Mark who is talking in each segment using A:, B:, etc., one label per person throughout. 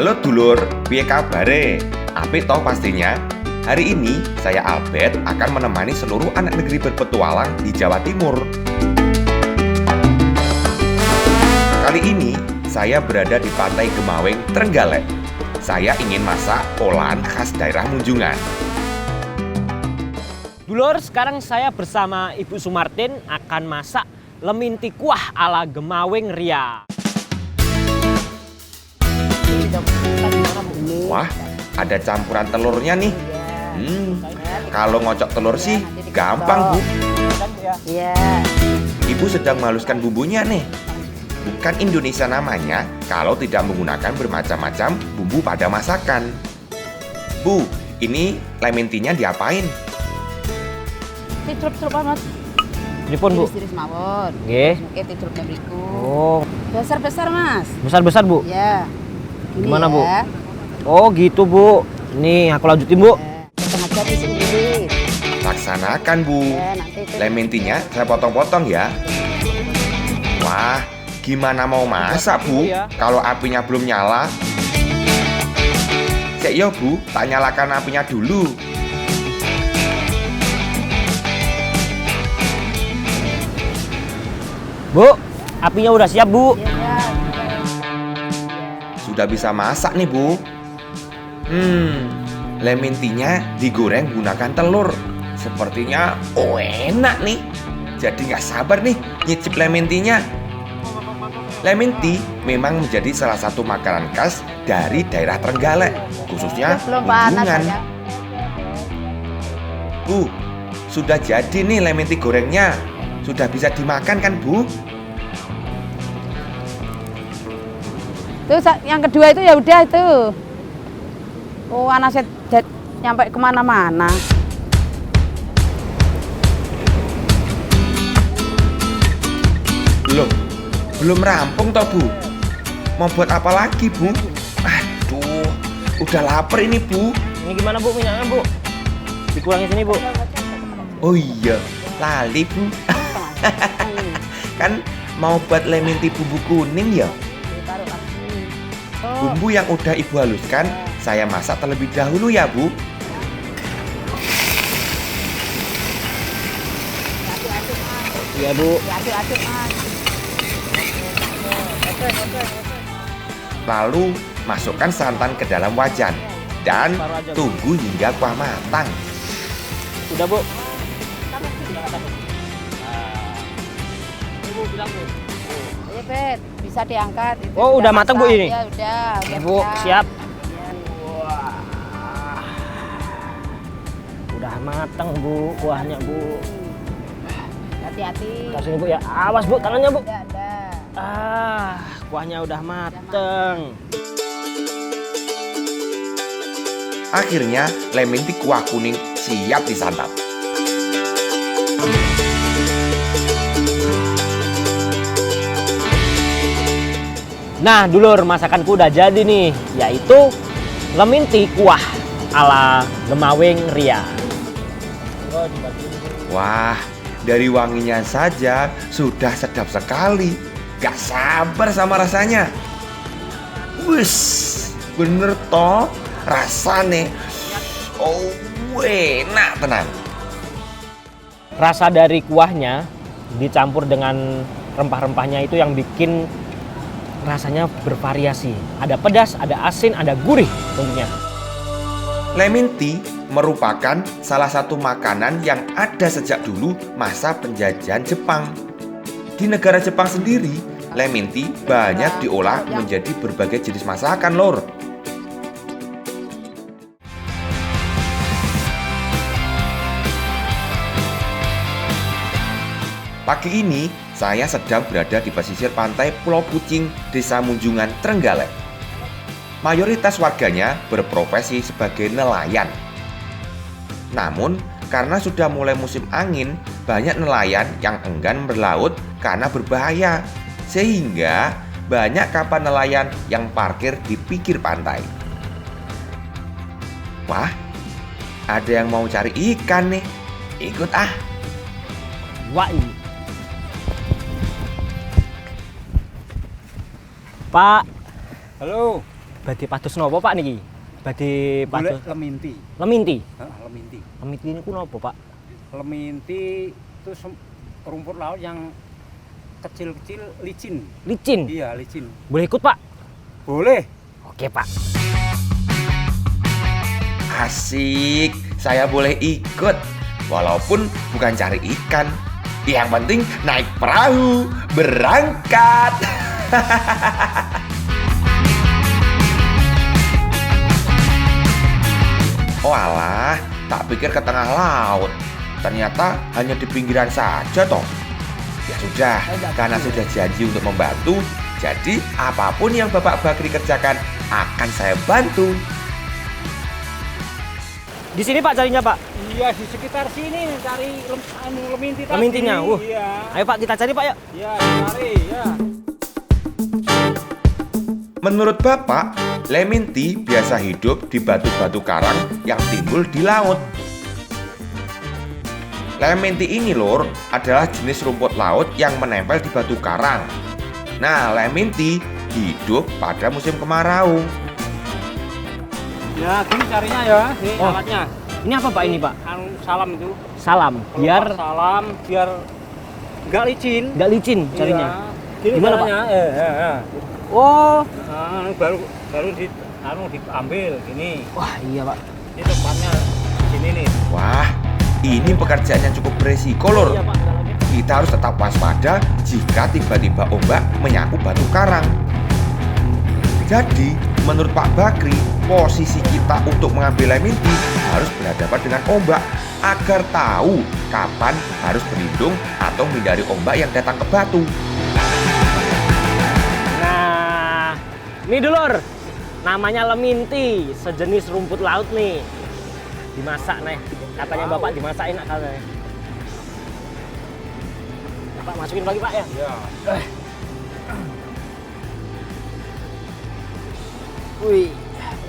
A: Halo dulur, piye kabare? Apik toh pastinya? Hari ini saya Albert akan menemani seluruh anak negeri berpetualang di Jawa Timur. Kali ini saya berada di Pantai Gemaweng, Trenggalek. Saya ingin masak olahan khas daerah Munjungan.
B: Dulur, sekarang saya bersama Ibu Sumartin akan masak leminti kuah ala Gemaweng Ria.
A: Wah, ada campuran telurnya nih. Kalau ngocok telur sih gampang, Bu.
C: Iya.
A: Ibu sedang menghaluskan bumbunya nih. Bukan Indonesia namanya kalau tidak menggunakan bermacam-macam bumbu pada masakan. Bu, ini lementinya diapain?
C: Tidrup Mas.
B: Pripun, Bu?
C: Tiris mawon.
B: Nggih.
C: Oke, tidrupnya beriku.
B: Oh,
C: Besar-besar, Mas.
B: besar-besar, Bu.
C: Ya. Gini
B: Gimana, Bu?
C: ya.
B: Oh, gitu, Bu. Nih, aku lanjutin, Bu.
C: Sengaja di sendiri.
A: Laksanakan, Bu.
C: Ya, nanti itu.
A: Lementinya saya potong-potong ya. Wah, gimana mau masak, Bu?
B: Iya.
A: Kalau apinya belum nyala. Cek yo, Bu, tak nyalakan apinya dulu.
B: Bu, apinya udah siap, Bu.
C: Ya.
A: Sudah bisa masak nih, Bu. Lementinya digoreng gunakan telur. Sepertinya enak nih. Jadi nggak sabar nih nyicip lementinya. Lementi memang menjadi salah satu makanan khas dari daerah Trenggalek, khususnya
C: Belum panas
A: Munjungan.
C: ya.
A: Bu, sudah jadi nih lementi gorengnya. Sudah bisa dimakan kan, Bu?
C: Tuh yang kedua itu ya udah itu. Oh, anaknya nyampe kemana-mana.
A: Belum rampung toh, Bu? Mau buat apa lagi, Bu? Aduh, udah lapar ini, Bu.
B: Ini gimana, Bu, minyaknya, Bu? Dikurangi sini, Bu.
A: Oh iya, lali, Bu. Kan mau buat lementi bumbu kuning ya.
C: Ditaruh lagi.
A: Bumbu yang udah Ibu haluskan, saya masak terlebih dahulu ya, Bu.
B: Iya, Bu.
C: Diaduk-aduk, Mas.
A: Lalu masukkan santan ke dalam wajan dan tunggu hingga kuah matang.
B: Udah, Bu. Ibu bilang, Bu.
C: Ayo, Bet, bisa diangkat. Itu
B: Oh, udah matang, Bu, ini?
C: Ya, udah
B: Bu, siap.
C: Ya.
B: Wah. Udah matang, Bu, kuahnya, Bu.
C: Hati-hati.
B: Kasih, Bu, ya. Awas, Bu, tangannya, Bu.
C: Ada.
B: Kuahnya udah mateng.
A: Akhirnya, lementi kuah kuning siap disantap.
B: Nah, dulur, masakanku udah jadi nih, yaitu leminti kuah ala Gemaweng Ria.
A: Wah, dari wanginya saja sudah sedap sekali. Gak sabar sama rasanya. Wus, bener toh rasanya. Oh, enak tenan.
B: Rasa dari kuahnya dicampur dengan rempah-rempahnya itu yang bikin rasanya bervariasi. Ada pedas, ada asin, ada gurih tentunya.
A: Lementi merupakan salah satu makanan yang ada sejak dulu masa penjajahan Jepang. Di negara Jepang sendiri, lementi banyak diolah menjadi berbagai jenis masakan, lor. Pagi ini, saya sedang berada di pesisir pantai Pulau Pucing, Desa Munjungan, Trenggalek. Mayoritas warganya berprofesi sebagai nelayan. Namun, karena sudah mulai musim angin, banyak nelayan yang enggan berlaut karena berbahaya. Sehingga banyak kapal nelayan yang parkir di pinggir pantai. Wah, ada yang mau cari ikan nih. Ikut ah.
B: Wah, ini. Pak,
D: Halo.
B: badhe pados napa Pak niki? Badhe
D: Golek
B: pados
D: leminti.
B: leminti.
D: Leminti.
B: Leminti niku napa Pak?
D: Leminti itu rumput laut yang kecil-kecil licin.
B: Licin.
D: Iya, licin.
B: Boleh ikut Pak?
D: Boleh.
B: Oke Pak.
A: Asik, saya boleh ikut. Walaupun bukan cari ikan. Yang penting naik perahu, berangkat. Oh alah, tak pikir ke tengah laut. Ternyata hanya di pinggiran saja toh. Ya sudah, karena sudah janji untuk membantu, jadi apapun yang Bapak Bakri kerjakan akan saya bantu.
B: Di sini Pak carinya Pak.
D: Iya, di sekitar sini cari leminti tadi.
B: Lemintinya.
D: Iya.
B: Ayo Pak kita cari Pak ya.
D: Iya, cari ya.
A: Menurut Bapak, leminti biasa hidup di batu-batu karang yang timbul di laut. Leminti ini lur adalah jenis rumput laut yang menempel di batu karang. Nah, leminti hidup pada musim kemarau.
D: Ya, gini carinya ya, ini
B: Oh.
D: alatnya.
B: Ini apa Pak ini Pak?
D: Salam itu.
B: Salam. Biar
D: salam, biar nggak licin.
B: nggak licin carinya.
D: Iya. Gini
B: Gimana,
D: caranya. Ya.
B: Oh.
D: Nah, baru diambil gini.
B: Wah iya Pak.
D: Ini tempatnya sini nih.
A: Wah, ini pekerjaan yang cukup beresiko lur.
B: Iya Pak. Ada lagi.
A: Kita harus tetap waspada jika tiba-tiba ombak menyapu batu karang. Jadi, menurut Pak Bakri, posisi kita untuk mengambil leminti harus berhadapan dengan ombak agar tahu kapan harus berlindung atau menghindari ombak yang datang ke batu.
B: Nah, ini dulur. Namanya leminti, sejenis rumput laut nih. Dimasak nih. Katanya Bapak dimasakin katanya. Pak masukin lagi Pak ya.
D: Ya.
B: Wih,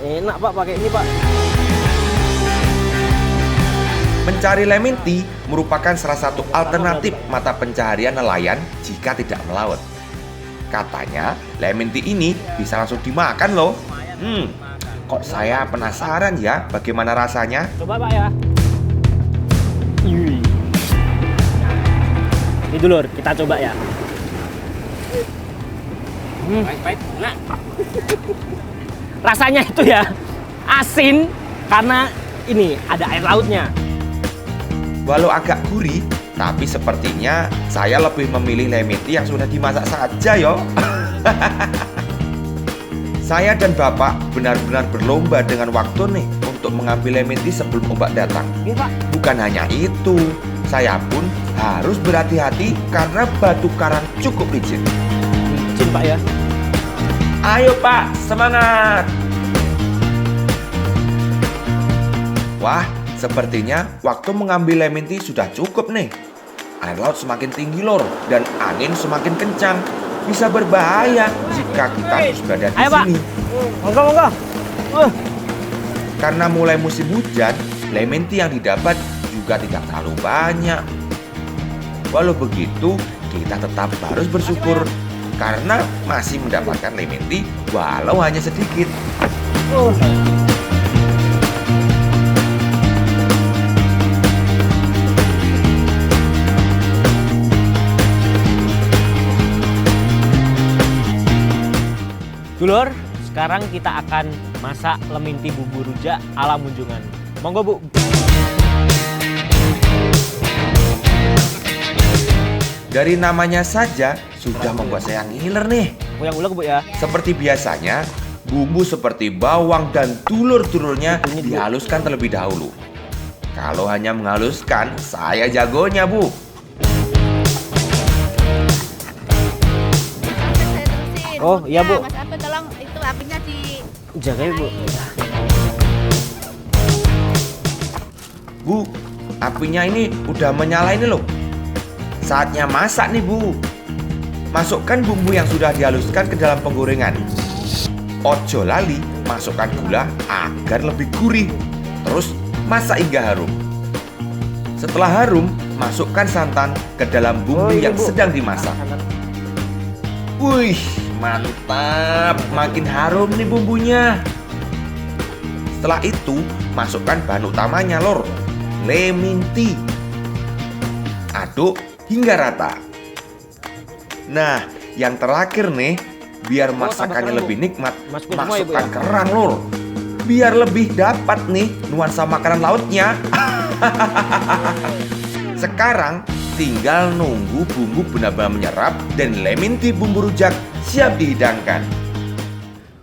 B: enak Pak pakai ini Pak.
A: Mencari leminti merupakan salah satu alternatif mata pencaharian nelayan jika tidak melaut. Katanya, leminti ini bisa langsung dimakan loh. Kok saya penasaran ya bagaimana rasanya?
B: Coba Pak ya. Wih. Ini dulur, kita coba ya.
D: Baik-baik. Nah,
B: Rasanya itu ya asin karena ini ada air lautnya.
A: Walau agak gurih, tapi sepertinya saya lebih memilih leminti yang sudah dimasak saja yo. Saya dan Bapak benar-benar berlomba dengan waktu nih untuk mengambil leminti sebelum ombak datang.
B: Ini Pak.
A: Bukan hanya itu, saya pun harus berhati-hati karena batu karang cukup licin.
B: Licin Pak ya.
A: Ayo Pak, semangat! Wah, sepertinya waktu mengambil leminti sudah cukup nih. Air laut semakin tinggi lor dan angin semakin kencang. Bisa berbahaya jika kita terus berada di
B: Ayo, Pak.
A: sini.
B: Monggo.
A: Karena mulai musim hujan, leminti yang didapat juga tidak terlalu banyak. Walau begitu, kita tetap harus bersyukur karena masih mendapatkan leminti walau hanya sedikit.
B: Dulur, sekarang kita akan masak leminti bumbu rujak ala Munjungan. Monggo Bu.
A: Dari namanya saja sudah membuat saya ngiler nih.
B: Yang ulang Bu ya.
A: Seperti biasanya, bumbu seperti bawang dan dulur-dulurnya dihaluskan terlebih dahulu. Kalau hanya menghaluskan, saya jagonya Bu.
B: Oh, iya, Bu.
C: Mas Abed tolong itu apinya di
B: Jaga Bu.
A: Bu, apinya ini udah menyala ini loh. Saatnya masak nih Bu. Masukkan bumbu yang sudah dihaluskan ke dalam penggorengan. Ojo lali masukkan gula agar lebih gurih. Terus masak hingga harum. Setelah harum, masukkan santan ke dalam bumbu yang sedang dimasak. Wih, mantap. Makin harum nih bumbunya. Setelah itu, masukkan bahan utamanya, Lor. Lemon tea. Aduk hingga rata. Nah, yang terakhir nih, biar masakannya lebih nikmat,
B: Masukin semua ya, Bu,
A: masukkan
B: ya?
A: kerang, Lor. Biar lebih dapat nih nuansa makanan lautnya. Sekarang tinggal nunggu bumbu benar-benar menyerap dan lemon tea bumbu rujak siap dihidangkan.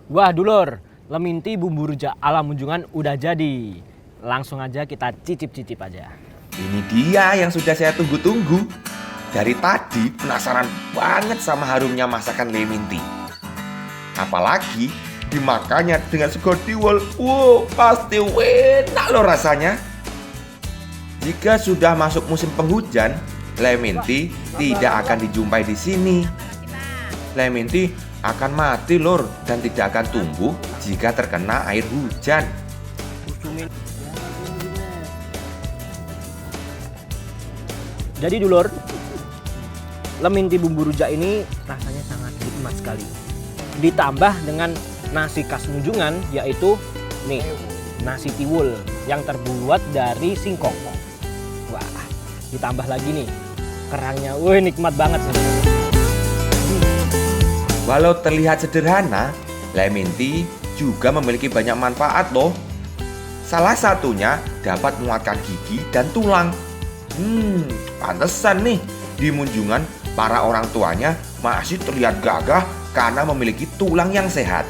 B: Wah dulur, lemon tea bumbu rujak ala Munjungan udah jadi. Langsung aja kita cicip-cicip aja.
A: Ini dia yang sudah saya tunggu-tunggu. Dari tadi penasaran banget sama harumnya masakan lemon tea. Apalagi dimakannya dengan sego tiwul. Wow, pasti enak loh rasanya. Jika sudah masuk musim penghujan, lemon tea tidak akan dijumpai di sini. Lemon tea akan mati lor dan tidak akan tumbuh jika terkena air hujan.
B: Jadi dulur, lemon tea bumbu rujak ini rasanya sangat nikmat sekali. Ditambah dengan nasi khas Munjungan, yaitu nih nasi tiwul yang terbuat dari singkong. Wah, ditambah lagi nih kerangnya, wih nikmat banget.
A: Walau terlihat sederhana, lemon tea juga memiliki banyak manfaat loh. Salah satunya dapat menguatkan gigi dan tulang. Pantesan nih di Munjungan para orang tuanya masih terlihat gagah karena memiliki tulang yang sehat.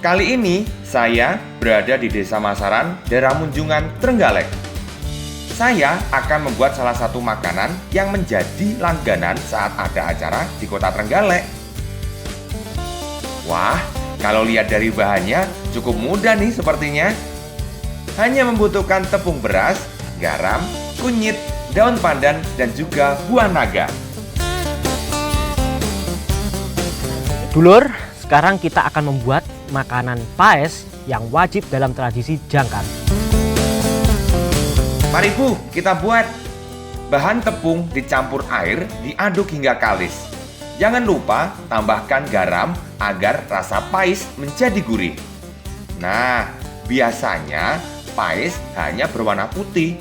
A: Kali ini saya berada di Desa Masaran, daerah Munjungan, Trenggalek. Saya akan membuat salah satu makanan yang menjadi langganan saat ada acara di kota Trenggalek. Wah, kalau lihat dari bahannya cukup mudah nih sepertinya. Hanya membutuhkan tepung beras, garam, kunyit, daun pandan, dan juga buah naga.
B: Dulur, sekarang kita akan membuat makanan paes yang wajib dalam tradisi Jangkar.
A: Mari Bu, kita buat. Bahan tepung dicampur air, diaduk hingga kalis. Jangan lupa tambahkan garam agar rasa paes menjadi gurih. Nah, biasanya paes hanya berwarna putih.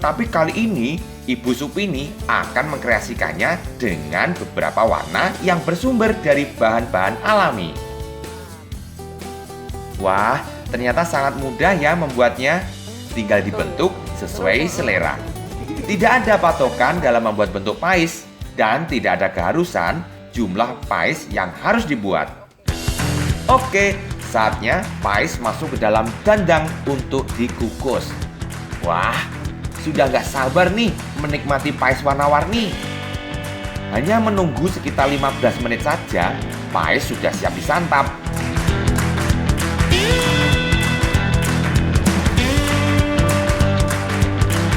A: Tapi kali ini Ibu Supini akan mengkreasikannya dengan beberapa warna yang bersumber dari bahan-bahan alami. Wah, ternyata sangat mudah ya membuatnya. Tinggal dibentuk sesuai selera. Tidak ada patokan dalam membuat bentuk paes dan tidak ada keharusan jumlah paes yang harus dibuat. Oke, saatnya paes masuk ke dalam dandang untuk dikukus. Wah, sudah gak sabar nih menikmati paes warna-warni. Hanya menunggu sekitar 15 menit saja, paes sudah siap disantap.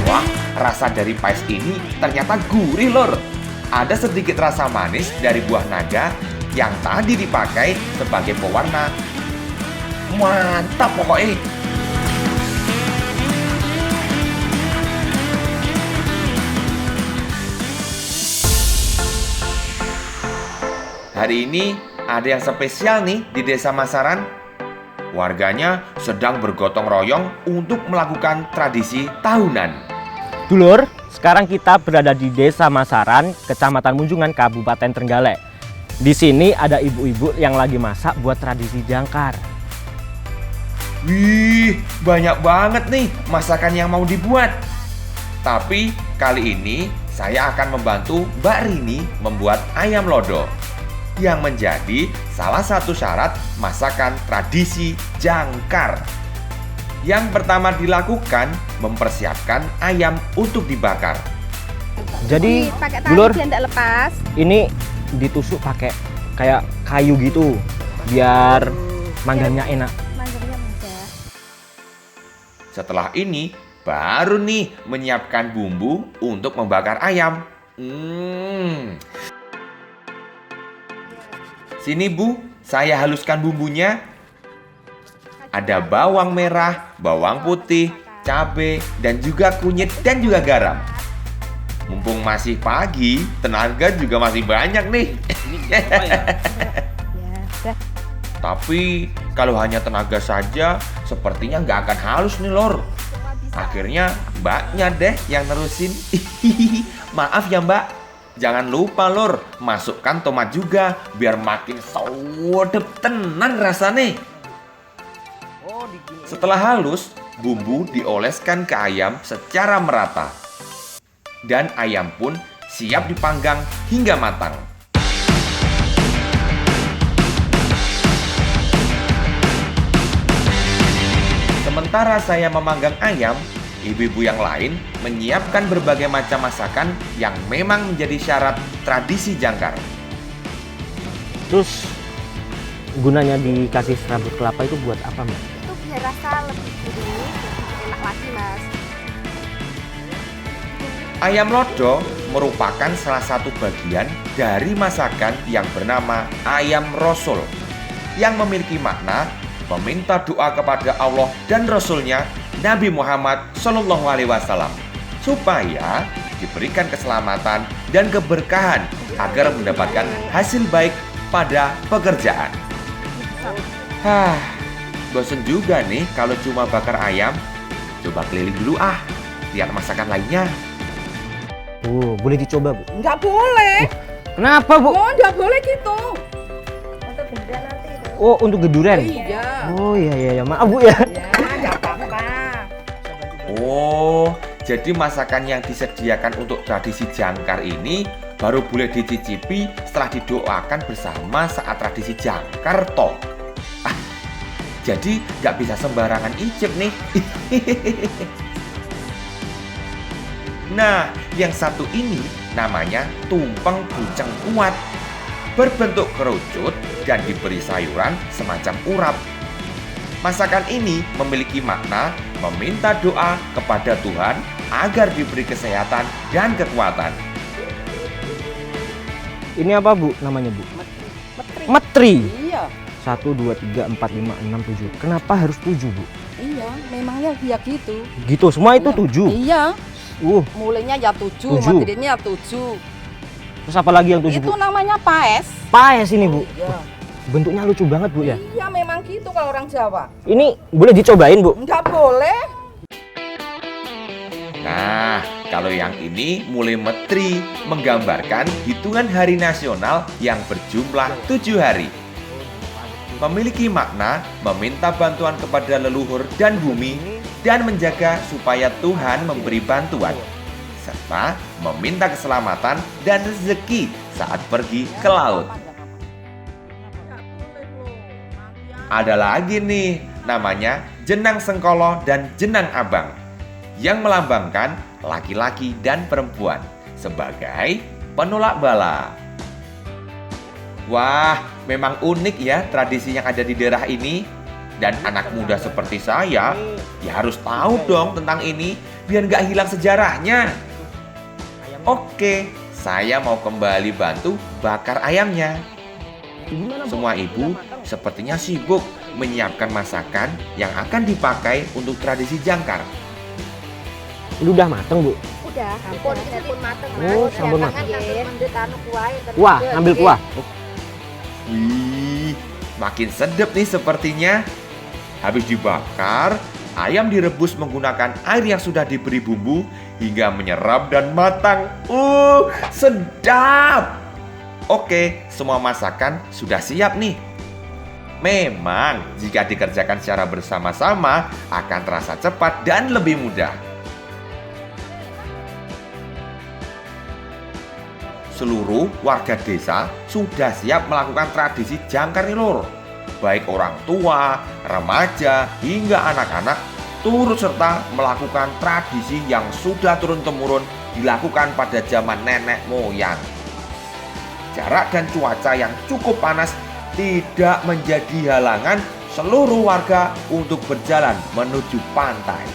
A: Wah, rasa dari paes ini ternyata gurih lor. Ada sedikit rasa manis dari buah naga yang tadi dipakai sebagai pewarna. Mantap pokoknya. Hari ini ada yang spesial nih di Desa Masaran. Warganya sedang bergotong royong untuk melakukan tradisi tahunan.
B: Dulur, sekarang kita berada di Desa Masaran, Kecamatan Munjungan, Kabupaten Trenggalek. Di sini ada ibu-ibu yang lagi masak buat tradisi Jangkar.
A: Wih, banyak banget nih masakan yang mau dibuat. Tapi kali ini saya akan membantu Mbak Rini membuat ayam lodo yang menjadi salah satu syarat masakan tradisi Jangkar. Yang pertama dilakukan mempersiapkan ayam untuk dibakar.
B: Jadi,
C: pakai tali
B: dulur,
C: biar tidak lepas.
B: ini ditusuk pakai kayak kayu gitu biar manggangnya enak.
C: Manggangnya mudah.
A: Setelah ini baru nih menyiapkan bumbu untuk membakar ayam. Sini Bu, saya haluskan bumbunya. Ada bawang merah, bawang putih, cabai, dan juga kunyit dan juga garam. Mumpung masih pagi, tenaga juga masih banyak nih. Tapi kalau hanya tenaga saja, sepertinya nggak akan halus nih Lor. Akhirnya mbaknya deh yang nerusin. Maaf ya mbak. Jangan lupa Lor, masukkan tomat juga biar makin sedep tenan rasanya. Setelah halus, bumbu dioleskan ke ayam secara merata. Dan ayam pun siap dipanggang hingga matang. Sementara saya memanggang ayam, ibu-ibu yang lain menyiapkan berbagai macam masakan yang memang menjadi syarat tradisi jangkar.
B: Terus gunanya dikasih serabut kelapa itu buat apa, Mbak?
C: Itu biar rasa lebih gurih, lebih enak lagi, Mas.
A: Ayam lodo merupakan salah satu bagian dari masakan yang bernama ayam rosul, yang memiliki makna meminta doa kepada Allah dan Rasulnya Nabi Muhammad SAW supaya diberikan keselamatan dan keberkahan agar mendapatkan hasil baik pada pekerjaan. Bosen juga nih kalau cuma bakar ayam. Coba keliling dulu lihat masakan lainnya.
B: Boleh dicoba, Bu?
E: Nggak boleh.
B: Kenapa, Bu?
E: Oh, nggak boleh gitu.
C: Untuk benda nanti itu.
B: Oh, untuk geduren?
E: Iya.
B: Oh, iya. Maaf, Bu ya.
E: Ya, nggak apa-apa.
A: Oh, jadi masakan yang disediakan untuk tradisi jangkar ini baru boleh dicicipi setelah didoakan bersama saat tradisi jangkar toh. Jadi nggak bisa sembarangan icip nih. Nah, yang satu ini namanya tumpeng buceng kuat. Berbentuk kerucut dan diberi sayuran semacam urap. Masakan ini memiliki makna meminta doa kepada Tuhan agar diberi kesehatan dan kekuatan.
B: Ini apa, Bu? Namanya, Bu?
E: Metri.
B: Metri.
E: Iya.
B: 1, 2, 3, 4, 5, 6, 7. Kenapa harus 7, Bu?
E: Iya, memangnya dia gitu.
B: Gitu, semua itu 7?
E: Iya.
B: Uh,
E: Mulainya ya 7,
B: 7.
E: materinya 7.
B: Terus apa lagi yang 7,
E: Itu
B: Bu?
E: namanya paes.
B: Paes ini, Bu.
E: Iya.
B: Bentuknya lucu banget, Bu ya.
E: Iya, memang gitu kalau orang Jawa.
B: Ini boleh dicobain, Bu?
E: Nggak boleh.
A: Nah, kalau yang ini mulai metri, menggambarkan hitungan hari nasional yang berjumlah 7 hari. Memiliki makna meminta bantuan kepada leluhur dan bumi dan menjaga supaya Tuhan memberi bantuan, serta meminta keselamatan dan rezeki saat pergi ke laut. Ada lagi nih, namanya jenang sengkolo dan jenang abang, yang melambangkan laki-laki dan perempuan sebagai penolak bala. Wah, memang unik ya tradisi yang ada di daerah ini. Dan anak muda seperti saya, ya harus tahu dong tentang ini, biar nggak hilang sejarahnya. Oke, saya mau kembali bantu bakar ayamnya. Semua ibu sepertinya sibuk menyiapkan masakan yang akan dipakai untuk tradisi jangkar.
B: Ini udah mateng, Bu?
C: Udah, sampun mateng.
B: Oh, sampun mateng.
C: Wah,
B: Ngambil kuah.
A: Wih, makin sedap nih sepertinya. Habis dibakar, ayam direbus menggunakan air yang sudah diberi bumbu hingga menyerap dan matang. Sedap! Oke, semua masakan sudah siap nih. Memang, jika dikerjakan secara bersama-sama akan terasa cepat dan lebih mudah. Seluruh warga desa sudah siap melakukan tradisi jangkar nih Lur. Baik orang tua, remaja, hingga anak-anak turut serta melakukan tradisi yang sudah turun-temurun dilakukan pada zaman nenek moyang. Jarak dan cuaca yang cukup panas tidak menjadi halangan seluruh warga untuk berjalan menuju pantai.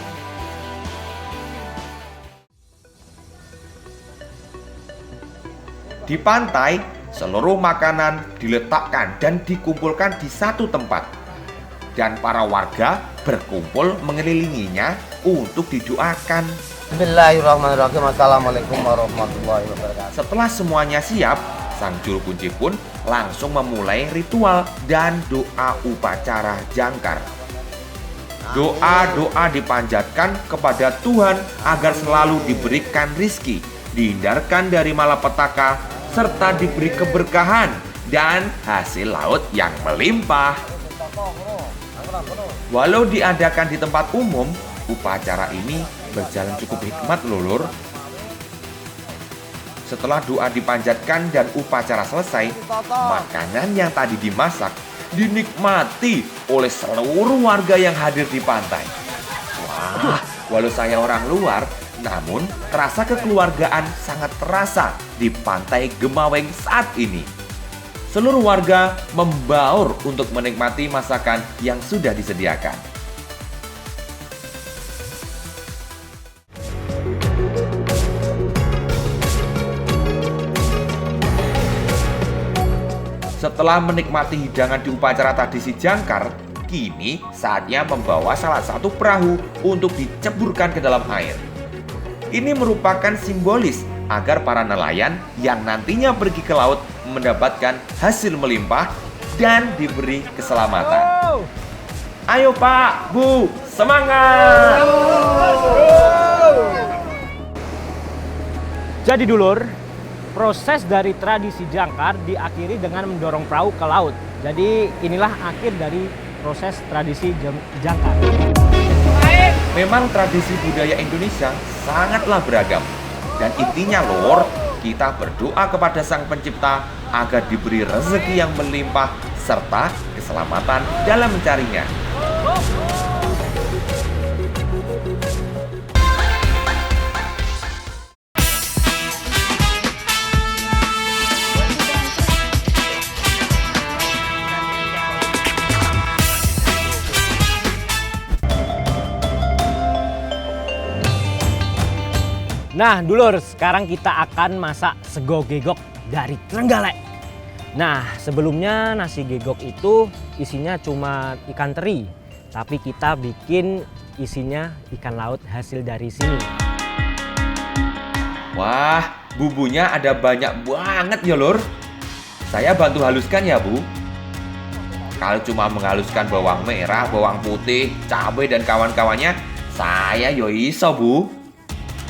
A: Di pantai, seluruh makanan diletakkan dan dikumpulkan di satu tempat. Dan para warga berkumpul mengelilinginya untuk didoakan.
F: Bismillahirrahmanirrahim. Assalamualaikum warahmatullahi wabarakatuh.
A: Setelah semuanya siap, sang juru kunci pun langsung memulai ritual dan doa upacara jangkar. Doa-doa dipanjatkan kepada Tuhan agar selalu diberikan rizki, dihindarkan dari malapetaka, serta diberi keberkahan dan hasil laut yang melimpah. Walau diadakan di tempat umum, upacara ini berjalan cukup hikmat loh, Lur. Setelah doa dipanjatkan dan upacara selesai, makanan yang tadi dimasak dinikmati oleh seluruh warga yang hadir di pantai. Wah, walau saya orang luar, namun rasa kekeluargaan sangat terasa di pantai Gemaweng saat ini. Seluruh warga membaur untuk menikmati masakan yang sudah disediakan. Setelah menikmati hidangan di upacara tradisi jangkar, kini saatnya membawa salah satu perahu untuk diceburkan ke dalam air. Ini merupakan simbolis agar para nelayan yang nantinya pergi ke laut mendapatkan hasil melimpah dan diberi keselamatan. Ayo Pak, Bu, semangat!
B: Jadi dulur, proses dari tradisi jangkar diakhiri dengan mendorong perahu ke laut. Jadi inilah akhir dari proses tradisi jangkar.
A: Memang tradisi budaya Indonesia sangatlah beragam. Dan intinya Lur, kita berdoa kepada Sang Pencipta agar diberi rezeki yang melimpah serta keselamatan dalam mencarinya.
B: Nah dulur, sekarang kita akan masak sego gegok dari Trenggalek. Nah sebelumnya nasi gegok itu isinya cuma ikan teri, tapi kita bikin isinya ikan laut hasil dari sini.
A: Wah, bumbunya ada banyak banget ya Lur. Saya bantu haluskan ya Bu. Kalau cuma menghaluskan bawang merah, bawang putih, cabai dan kawan-kawannya, saya yo iso Bu.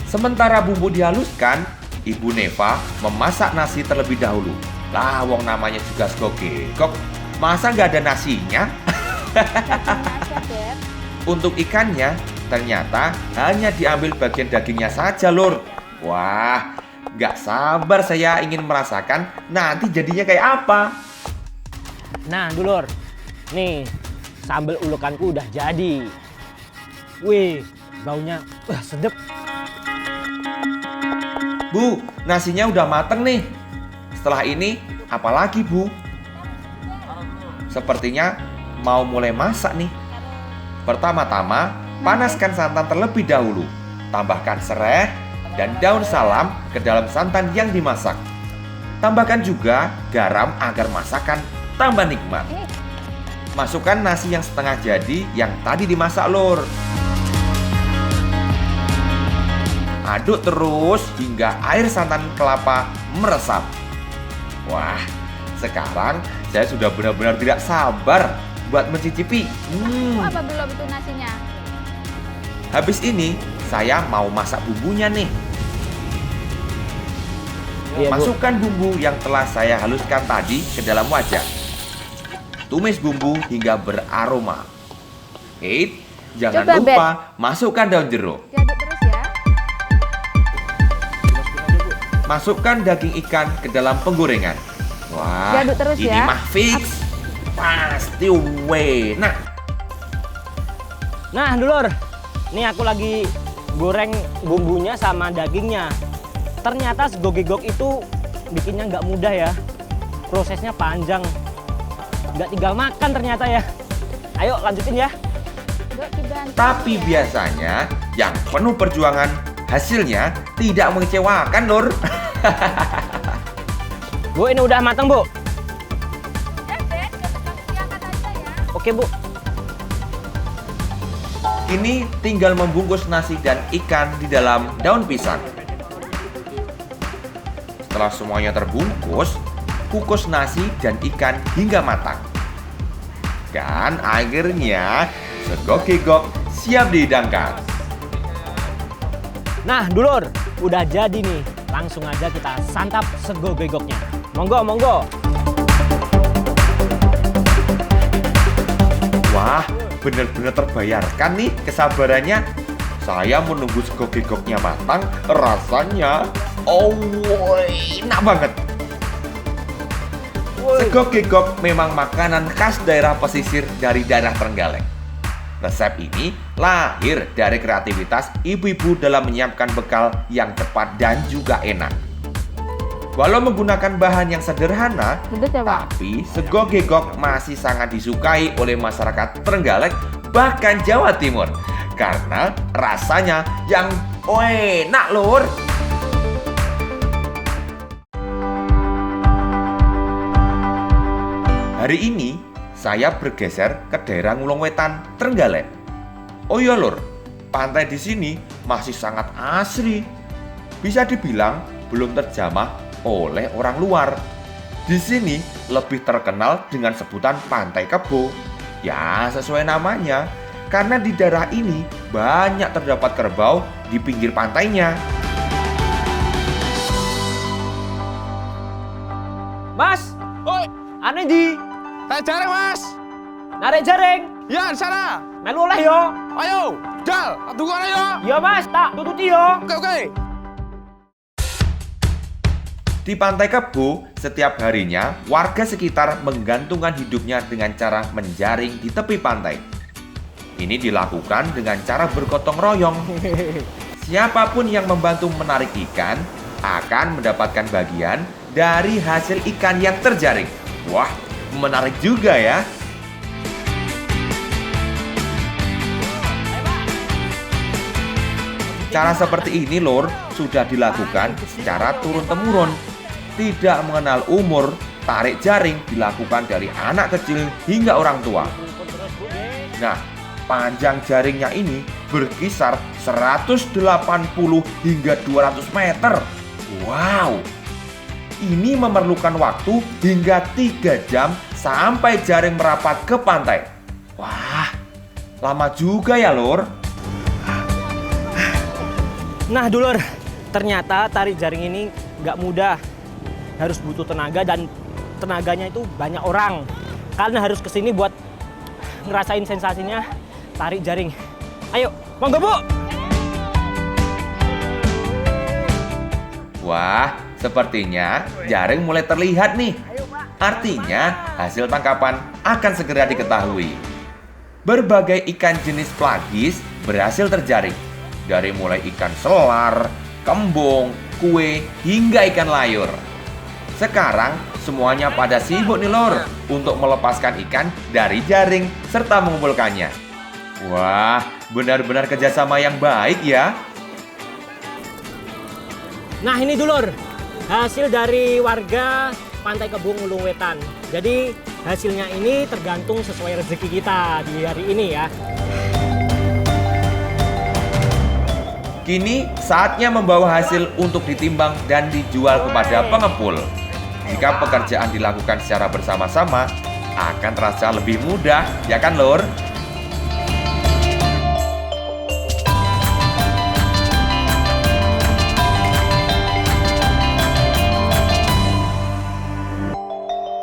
A: Sementara bumbu dihaluskan, Ibu Neva memasak nasi terlebih dahulu. Lah, wong namanya juga sego gegok, masa nggak ada nasinya? Untuk ikannya, ternyata hanya diambil bagian dagingnya saja, Lur. Wah, nggak sabar saya ingin merasakan nanti jadinya kayak apa.
B: Nah dulur, nih sambal ulukanku udah jadi. Wih, baunya sedep.
A: Bu, nasinya udah mateng nih. Setelah ini, apa lagi Bu? Sepertinya mau mulai masak nih. Pertama-tama, panaskan santan terlebih dahulu. Tambahkan serai dan daun salam ke dalam santan yang dimasak. Tambahkan juga garam agar masakan tambah nikmat. Masukkan nasi yang setengah jadi yang tadi dimasak Lur. Aduk terus hingga air santan kelapa meresap. Wah, sekarang saya sudah benar-benar tidak sabar buat mencicipi.
C: Apa belum itu nasinya?
A: Habis ini saya mau masak bumbunya nih.
B: Iya, Bu.
A: Masukkan bumbu yang telah saya haluskan tadi ke dalam wajan. Tumis bumbu hingga beraroma. Jangan
C: Coba,
A: lupa masukkan daun jeruk.
C: Diaduk terus ya.
A: Masukkan daging ikan ke dalam penggorengan. Wah,
C: Diaduk terus
A: ini
C: ya.
A: mah fix. Pasti enak.
B: Nah dulur, nih aku lagi goreng bumbunya sama dagingnya. Ternyata sego gegok itu bikinnya nggak mudah ya. Prosesnya panjang. Nggak tinggal makan ternyata ya. Ayo lanjutin ya.
C: Yuk dibantu.
A: Tapi biasanya yang penuh perjuangan hasilnya tidak mengecewakan, Lur.
B: Bu, ini udah matang, Bu.
C: Ya, Den, diangkat aja ya.
B: Oke, Bu.
A: Kini tinggal membungkus nasi dan ikan di dalam daun pisang. Setelah semuanya terbungkus, kukus nasi dan ikan hingga matang. Dan akhirnya sego gegok siap dihidangkan.
B: Nah, dulur, udah jadi nih. Langsung aja kita santap sego gegoknya. Monggo, monggo.
A: Wah, bener-bener terbayarkan nih kesabarannya. Saya menunggu sego gegoknya matang, rasanya enak banget. Sego gegok memang makanan khas daerah pesisir dari daerah Trenggalek. Resep ini lahir dari kreativitas ibu-ibu dalam menyiapkan bekal yang cepat dan juga enak. Walau menggunakan bahan yang sederhana, tapi sego gegok masih sangat disukai oleh masyarakat Trenggalek bahkan Jawa Timur karena rasanya yang enak, lur. Hari ini saya bergeser ke daerah Ngulung Wetan, Trenggalek. Oh iya, lur, pantai di sini masih sangat asri. Bisa dibilang belum terjamah oleh orang luar. Di sini lebih terkenal dengan sebutan Pantai Kebo. Ya, sesuai namanya, karena di daerah ini banyak terdapat kerbau di pinggir pantainya.
B: Mas,
D: Oi,
B: ane di
D: tak jaring Mas.
B: narik jaring.
D: Ya, di sana.
B: Melu oleh yo.
D: Ayo, Dal, tunggu aja yo.
B: Yo, Mas, tak tututi yo.
D: Oke.
A: Di Pantai Kebo, setiap harinya warga sekitar menggantungkan hidupnya dengan cara menjaring di tepi pantai. Ini dilakukan dengan cara bergotong royong. Siapapun yang membantu menarik ikan akan mendapatkan bagian dari hasil ikan yang terjaring. Wah, menarik juga ya. Cara seperti ini, lur, sudah dilakukan secara turun-temurun. Tidak mengenal umur, tarik jaring dilakukan dari anak kecil hingga orang tua. Nah, panjang jaringnya ini berkisar 180 hingga 200 meter. Wow! Ini memerlukan waktu hingga 3 jam sampai jaring merapat ke pantai. Wah, lama juga ya, lur.
B: Nah, dulur, ternyata tarik jaring ini nggak mudah. Harus butuh tenaga dan tenaganya itu banyak orang. Kalian harus kesini buat ngerasain sensasinya tarik jaring. Ayo, monggo, Bu!
A: Wah, sepertinya jaring mulai terlihat nih. Artinya hasil tangkapan akan segera diketahui. Berbagai ikan jenis plagis berhasil terjaring. Dari mulai ikan selar, kembung, kue, hingga ikan layur. Sekarang semuanya pada sibuk nih, lor, untuk melepaskan ikan dari jaring serta mengumpulkannya. Wah, benar-benar kerjasama yang baik ya.
B: Nah, ini dulur, hasil dari warga Pantai Kebo Ngulung Wetan. Jadi hasilnya ini tergantung sesuai rezeki kita di hari ini ya.
A: Kini saatnya membawa hasil untuk ditimbang dan dijual kepada pengepul. Jika pekerjaan dilakukan secara bersama-sama, akan terasa lebih mudah, ya kan, lur?